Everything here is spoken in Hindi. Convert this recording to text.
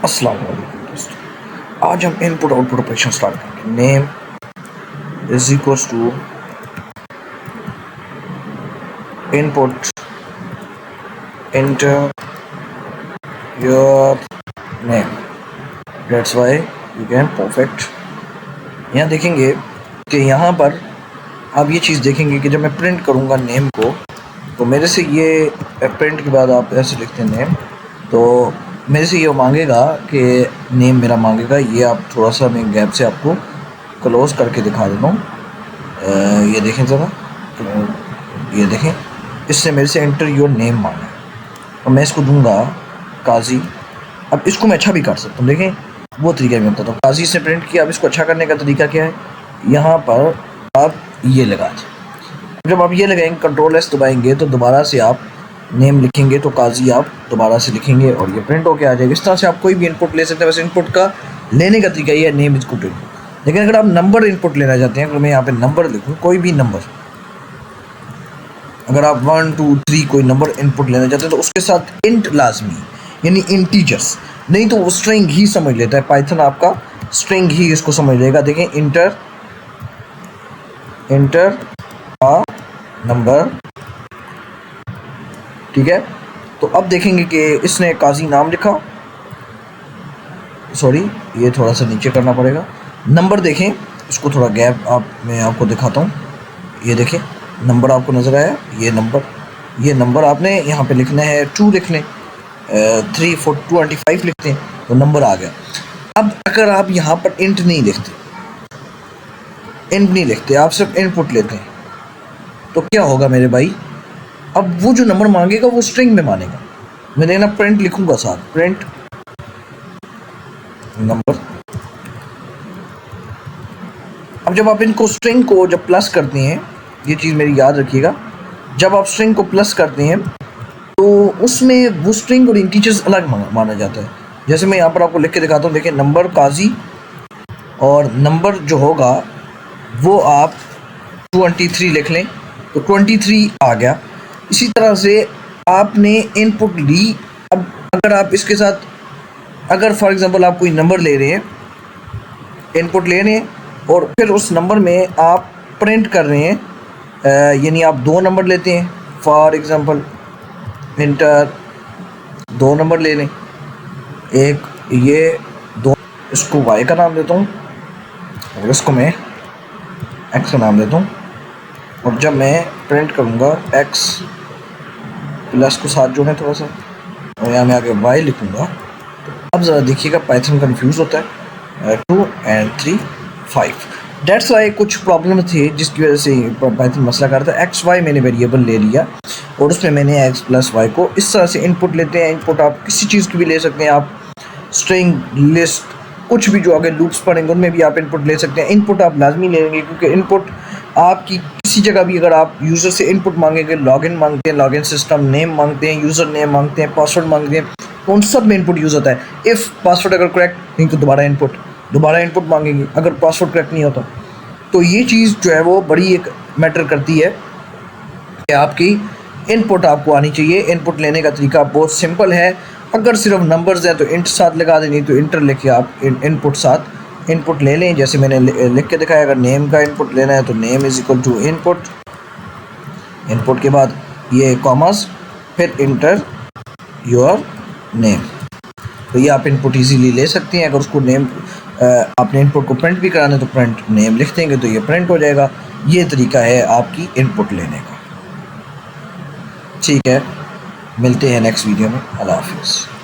अस्सलाम वालेकुम दोस्तों। आज हम इनपुट आउटपुट ऑपरेशन स्टार्ट करेंगे। Name is equals to input enter your name, that's why you can perfect. यहाँ देखेंगे कि यहाँ पर आप ये चीज़ देखेंगे कि जब मैं प्रिंट करूँगा नेम को तो मेरे से ये प्रिंट के बाद आप ऐसे लिखते हैं नेम, तो मेरे से ये मांगेगा कि नेम मेरा मांगेगा। ये आप थोड़ा सा मैं गैप से आपको क्लोज करके दिखा देता हूँ। ये देखें ज़रा, ये देखें, इससे मेरे से एंटर योर नेम मांगा है और मैं इसको दूंगा काजी। अब इसको मैं अच्छा भी कर सकता हूँ, देखें वो तरीका भी बताता हूँ। काजी से प्रिंट किया। अब इसको अच्छा करने का तरीका क्या है, यहाँ पर आप ये लगा दें। जब आप ये लगाएंगे कंट्रोल एस दबाएंगे तो दोबारा से आप नेम लिखेंगे तो काजी आप दोबारा से लिखेंगे और ये प्रिंट होके आ जाएगा। इस तरह से आप कोई भी इनपुट ले सकते हैं। वैसे इनपुट का लेने का तरीका ये है नेम इज इक्वल टू। लेकिन अगर आप नंबर इनपुट लेना चाहते हैं, अगर मैं यहाँ पे नंबर लिखूँ, कोई भी नंबर, अगर आप 1 2 3 कोई नंबर इनपुट लेना चाहते हैं तो उसके साथ इंट लाजमी, यानी इंटीजर्स, नहीं तो वो स्ट्रिंग ही समझ लेता है। पाइथन आपका स्ट्रिंग ही इसको समझ लेगा। देखें इंटर आ नंबर, ठीक है। तो अब देखेंगे कि इसने काजी नाम लिखा, सॉरी ये थोड़ा सा नीचे करना पड़ेगा। नंबर देखें, इसको थोड़ा गैप मैं आपको दिखाता हूँ। ये देखें नंबर आपको नज़र आया, ये नंबर आपने यहाँ पे लिखना है 2 लिखने 3 4 25 लिखते हैं तो नंबर आ गया। अब अगर आप यहाँ पर इंट नहीं लिखते, आप सिर्फ इनपुट लेते हैं तो क्या होगा मेरे भाई, अब वो जो नंबर मांगेगा वो स्ट्रिंग में मानेगा। मैं देखना प्रिंट लिखूंगा साथ, प्रिंट नंबर। अब जब आप इनको स्ट्रिंग को जब प्लस करते हैं, ये चीज़ मेरी याद रखिएगा, जब आप स्ट्रिंग को प्लस करते हैं तो उसमें वो स्ट्रिंग और इंटीजर्स अलग माना जाता है। जैसे मैं यहाँ पर आपको लिख के दिखाता हूँ, देखिए नंबर काजी, और नंबर जो होगा वो आप 23 लिख लें तो 23 आ गया। इसी तरह से आपने इनपुट ली। अब अगर आप इसके साथ, अगर फॉर एग्जांपल आप कोई नंबर ले रहे हैं, इनपुट ले रहे हैं और फिर उस नंबर में आप प्रिंट कर रहे हैं, यानी आप 2 नंबर लेते हैं, फॉर एग्जांपल इंटर 2 नंबर ले लें, एक ये 2, इसको वाई का नाम देता हूँ और इसको मैं एक्स का नाम देता हूँ। और जब मैं प्रिंट करूँगा एक्स प्लस को साथ जोड़ें थोड़ा सा, और यहाँ मैं आगे वाई लिखूँगा। तो अब ज़रा देखिएगा पाइथन कंफ्यूज होता है 2 and 3 5। डेट्स वाई कुछ प्रॉब्लम थी जिसकी वजह से पाइथन मसला कर रहा था। एक्स वाई मैंने वेरिएबल ले लिया और उसमें मैंने एक्स प्लस वाई को इस तरह से इनपुट लेते हैं। इनपुट आप किसी चीज़ की भी ले सकते हैं, आप स्ट्रिंग, लिस्ट, कुछ भी जो आगे लूप्स पढ़ेंगे उनमें भी आप इनपुट ले सकते हैं। इनपुट आप लाजमी लेंगे क्योंकि इनपुट आपकी किसी जगह भी, अगर आप यूज़र से इनपुट मांगेंगे, लॉगिन मांगते हैं, लॉगिन सिस्टम नेम मांगते हैं, यूज़र नेम मांगते हैं, पासवर्ड मांगते हैं, तो उन सब में इनपुट यूज़ होता है। इफ़ पासवर्ड अगर करेक्ट नहीं तो दोबारा इनपुट मांगेंगे अगर पासवर्ड करेक्ट नहीं होता। तो ये चीज़ जो है वो बड़ी एक मैटर करती है कि आपकी इनपुट आपको आनी चाहिए। इनपुट लेने का तरीका बहुत सिंपल है। अगर सिर्फ नंबर्स हैं तो इंट साथ लगा दें, नहीं तो इंटर लेके आप इनपुट साथ इनपुट ले लें। जैसे मैंने लिख के दिखाया, अगर नेम का इनपुट लेना है तो name is equal to input के बाद ये कॉमर्स, फिर इंटर योर नेम। तो ये आप इनपुट इजीली ले सकते हैं। अगर उसको नेम आपने इनपुट को प्रिंट भी कराना है तो प्रिंट नेम लिख देंगे तो ये प्रिंट हो जाएगा। ये तरीका है आपकी इनपुट लेने का। ठीक है, मिलते हैं नेक्स्ट वीडियो में। अल्लाह हाफिज़।